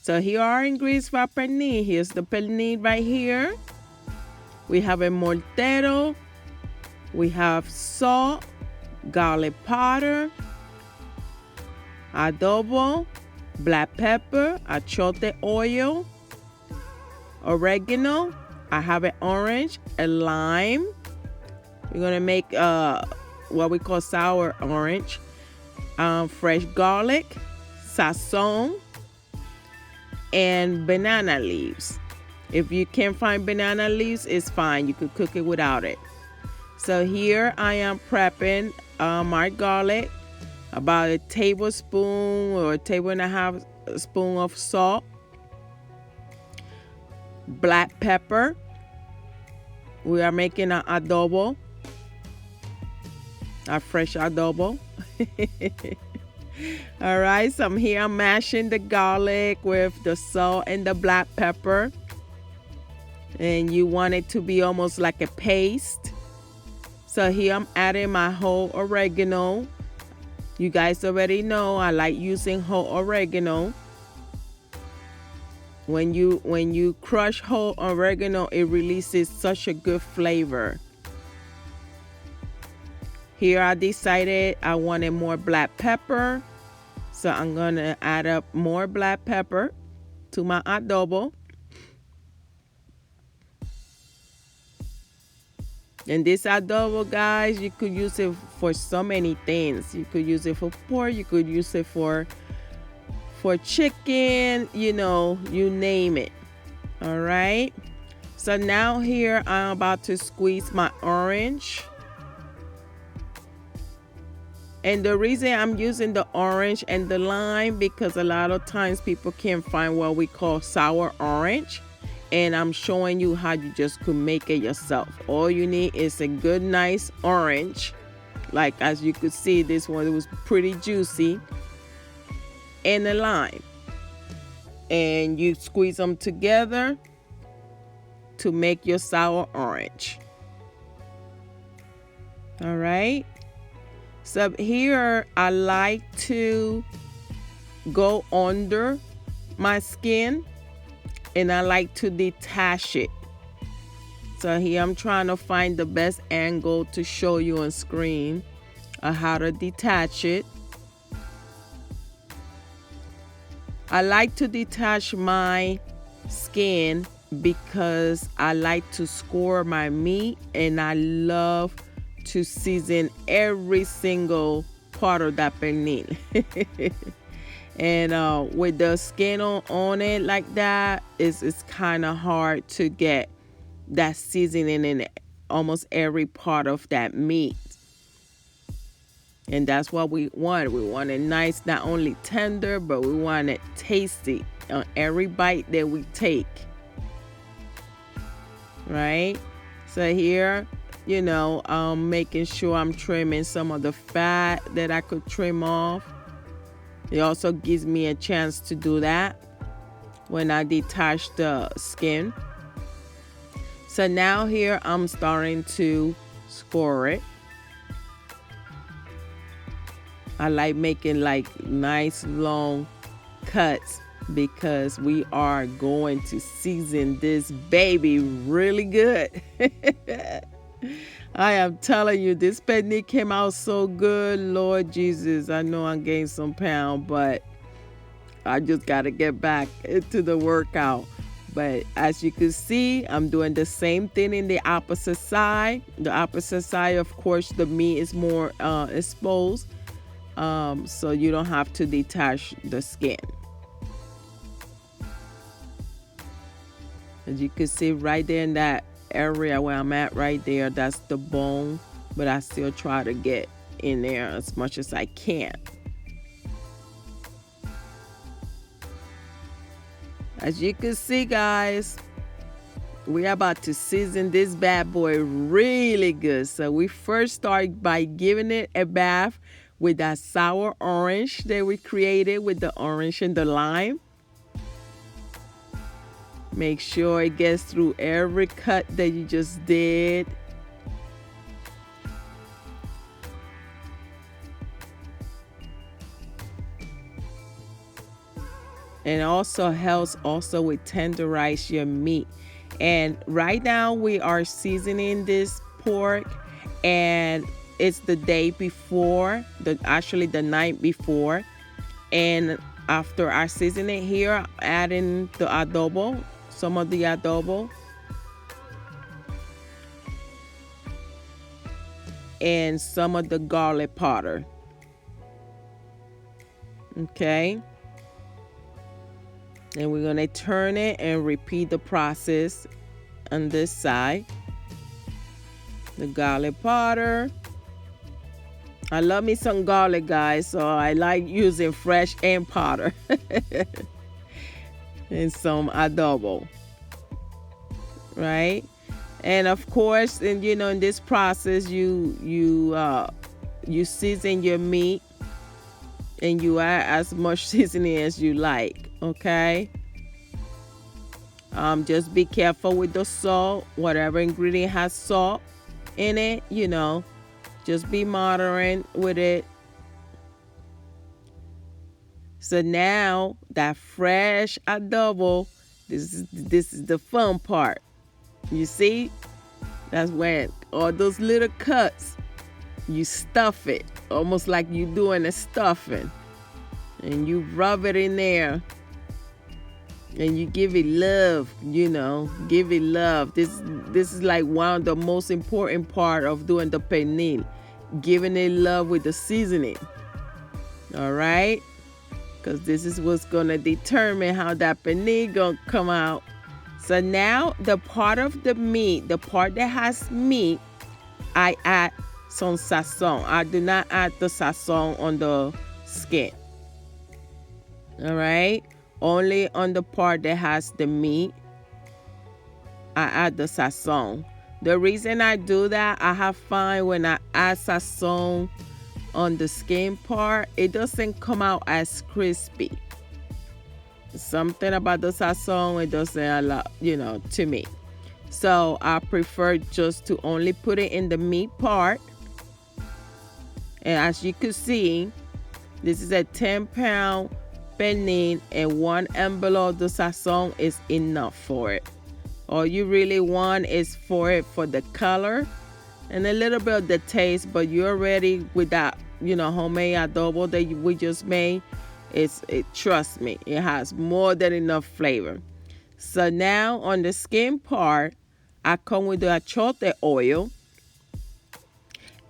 So here are ingredients for pernil. Here's the pernil right here. We have a mortero. We have salt, garlic powder, adobo, black pepper, achote oil, oregano. I have an orange, a lime. We're gonna make what we call sour orange, fresh garlic, sazon, and banana leaves. If you can't find banana leaves, it's fine. You could cook it without it. So here I am prepping my garlic, about a tablespoon or a table and a half spoon of salt, black pepper. We are making an adobo, a fresh adobo. All right, so I'm mashing the garlic with the salt and the black pepper. And you want it to be almost like a paste. So here I'm adding my whole oregano. You guys already know I like using whole oregano. When you crush whole oregano, it releases such a good flavor. Here I decided I wanted more black pepper. So I'm gonna add up more black pepper to my adobo. And this adobo, guys, you could use it for so many things. You could use it for pork, you could use it for chicken, you know, you name it. All right. So now here I'm about to squeeze my orange. And the reason I'm using the orange and the lime, because a lot of times people can't find what we call sour orange. And I'm showing you how you just could make it yourself. All you need is a good, nice orange. Like as you could see, this one was pretty juicy. And a lime. And you squeeze them together to make your sour orange. All right. So here I like to go under my skin and I like to detach it. So here I'm trying to find the best angle to show you on screen how to detach it. I like to detach my skin because I like to score my meat and I love to season every single part of that pernil. And with the skin on it like that, it's kind of hard to get that seasoning in almost every part of that meat. And that's what we want. We want it nice, not only tender, but we want it tasty on every bite that we take. Right? So here, you know, making sure I'm trimming some of the fat that I could trim off. It also gives me a chance to do that when I detach the skin. So now here I'm starting to score it. I like making like nice long cuts because we are going to season this baby really good. I am telling you, this pernil came out so good. Lord Jesus, I know I gained some pounds, but I just got to get back into the workout. But as you can see, I'm doing the same thing in the opposite side. The opposite side, of course, the meat is more exposed. So you don't have to detach the skin. As you can see right there in that area where I'm at right there, that's the bone, but I still try to get in there as much as I can. As you can see, guys, We're about to season this bad boy really good. So we first start by giving it a bath with that sour orange that we created with the orange and the lime. Make sure it gets through every cut that you just did. And also helps also with tenderize your meat. And right now we are seasoning this pork, and it's the day before, actually the night before. And after I season it here, I'm adding the adobo, some of the adobo. And some of the garlic powder. Okay. And we're going to turn it and repeat the process on this side. The garlic powder. I love me some garlic, guys, so I like using fresh and powder. And some adobo. Right? And of course, and you know, in this process, you season your meat, and you add as much seasoning as you like. Okay. Just be careful with the salt. Whatever ingredient has salt in it, you know, just be moderate with it. So now that fresh adobo, this is the fun part. You see, that's when all those little cuts, you stuff it almost like you doing a stuffing, and you rub it in there. And you give it love, you know, give it love. This is like one of the most important part of doing the pernil, giving it love with the seasoning. All right, because this is what's gonna determine how that pernil gonna come out. So now the part of the meat, the part that has meat, I add some Sazon. I do not add the Sazon on the skin. All right. Only on the part that has the meat, I add the Sazon. The reason I do that, I have found when I add Sazon on the skin part, it doesn't come out as crispy. Something about the Sazon, it doesn't allow, you know, to me. So I prefer just to only put it in the meat part. And as you can see, this is a 10-pound pernil, and 1 envelope of the Sazon is enough for it. All you really want is for it for the color and a little bit of the taste, but you're ready with that, you know, homemade adobo that we just made. Trust me, it has more than enough flavor. So now on the skin part, I come with the achoite oil,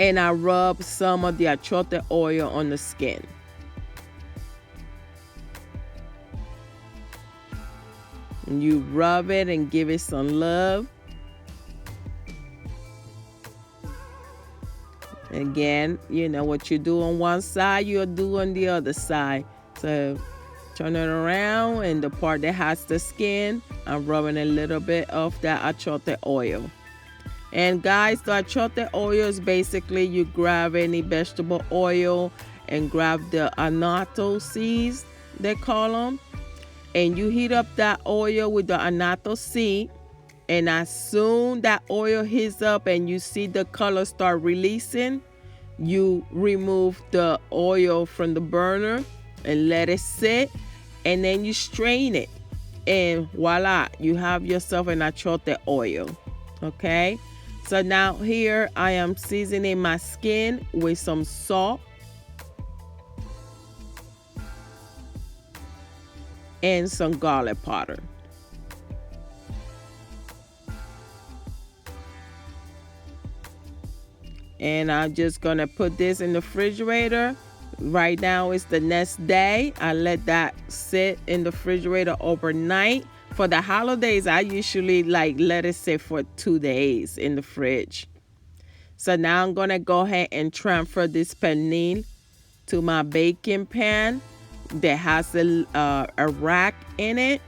and I rub some of the achoite oil on the skin. And you rub it and give it some love. Again, you know what you do on one side, you'll do on the other side. So turn it around, and the part that has the skin, I'm rubbing a little bit of that achoite oil. And guys, the achoite oil is basically you grab any vegetable oil and grab the annatto seeds, they call them. And you heat up that oil with the annatto seed, and as soon that oil heats up and you see the color start releasing, you remove the oil from the burner and let it sit, and then you strain it, and voila, you have yourself an achoite oil. Okay, so now here I am seasoning my skin with some salt and some garlic powder. And I'm just gonna put this in the refrigerator. Right now it's the next day. I let that sit in the refrigerator overnight. For the holidays, I usually let it sit for 2 days in the fridge. So now I'm gonna go ahead and transfer this pernil to my baking pan that has a rack in it.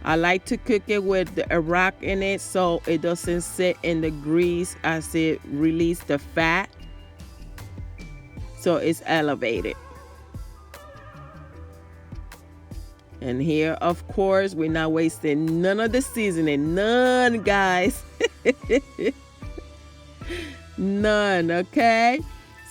I like to cook it with a rock in it so it doesn't sit in the grease as it releases the fat. So it's elevated. And here, of course, we're not wasting none of the seasoning. None, guys. None, okay?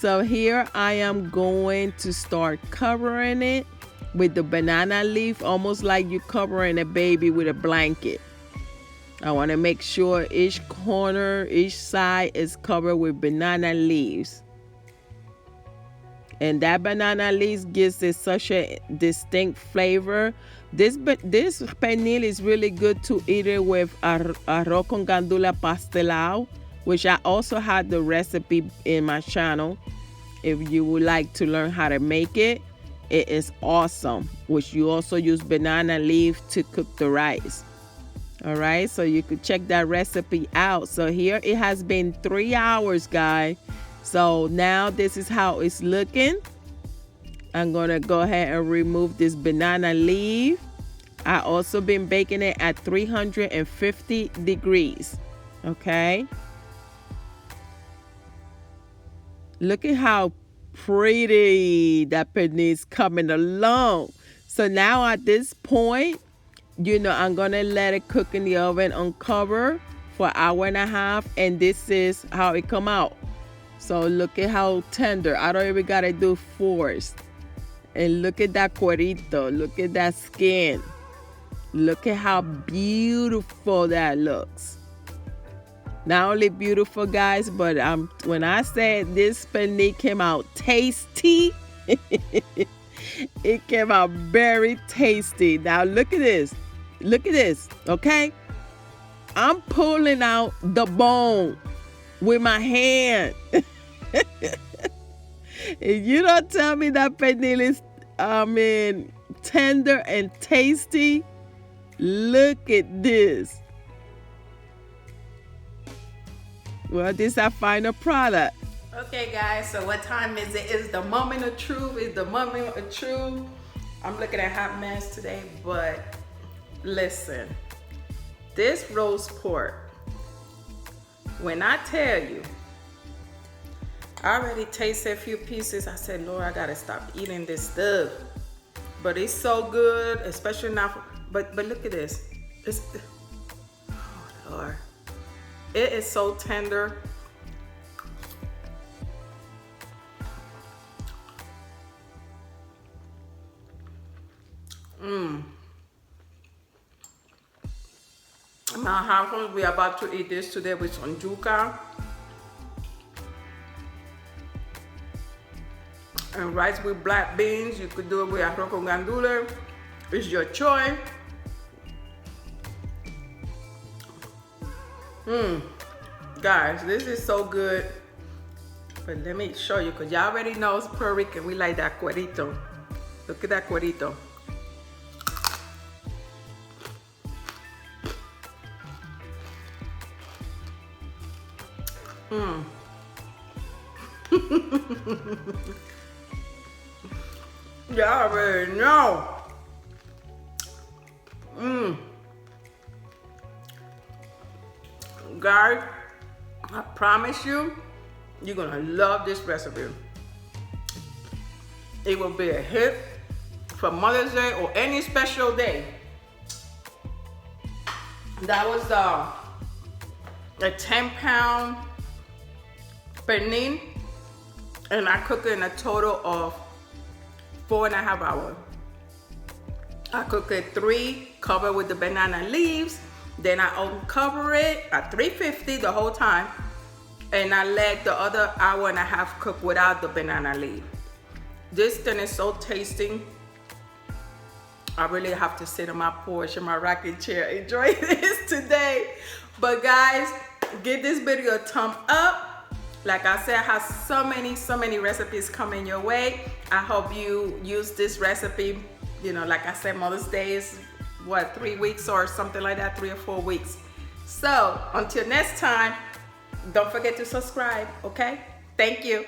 So here I am going to start covering it with the banana leaf, almost like you're covering a baby with a blanket. I want to make sure each corner, each side is covered with banana leaves. And that banana leaf gives it such a distinct flavor. This pernil is really good to eat it with arroz con gandula pastelao, which I also had the recipe in my channel. If you would like to learn how to make it, it is awesome. Which you also use banana leaf to cook the rice. All right, so you could check that recipe out. So here it has been 3 hours, guys. So now this is how it's looking. I'm gonna go ahead and remove this banana leaf. I also been baking it at 350 degrees. Okay. Look at how pretty that pernil is coming along. So now at this point, you know, I'm gonna let it cook in the oven uncover for an hour and a half, and this is how it come out. So look at how tender. I don't even gotta do force. And look at that cuerito. Look at that skin. Look at how beautiful that looks. Not only beautiful, guys, but when I said this pernil came out tasty, it came out very tasty. Now look at this. Look at this, okay? I'm pulling out the bone with my hand. If you don't tell me that pernil is, tender and tasty, look at this. Well, this is our final product. Okay, guys, so what time is it? It's the moment of truth. It's the moment of truth. I'm looking at hot mess today, but listen, this roast pork, when I tell you, I already tasted a few pieces. I said, Lord, I gotta stop eating this stuff. But it's so good, especially now. But look at this. It's, oh Lord, it is so tender. My husband, we're about to eat this today with some yuca and rice with black beans. You could do it with arroz con gandules. It's your choice. Guys, this is so good. But let me show you, because y'all already know it's Puertorican. We like that cuerito. Look at that cuerito. Y'all already know. Guys, I promise you, you're gonna love this recipe. It will be a hit for Mother's Day or any special day. That was a 10-pound pernil, and I cooked it in a total of 4.5 hours. I cooked it 3, covered with the banana leaves. Then I uncover it at 350 the whole time, and I let the other hour and a half cook without the banana leaf. This thing is so tasty. I really have to sit on my porch in my rocking chair, enjoy this today. But guys, give this video a thumb up. Like I said, I have so many recipes coming your way. I hope you use this recipe. You know, like I said, Mother's Day is what, 3 weeks or something like that, 3 or 4 weeks. So until next time, don't forget to subscribe, okay? Thank you.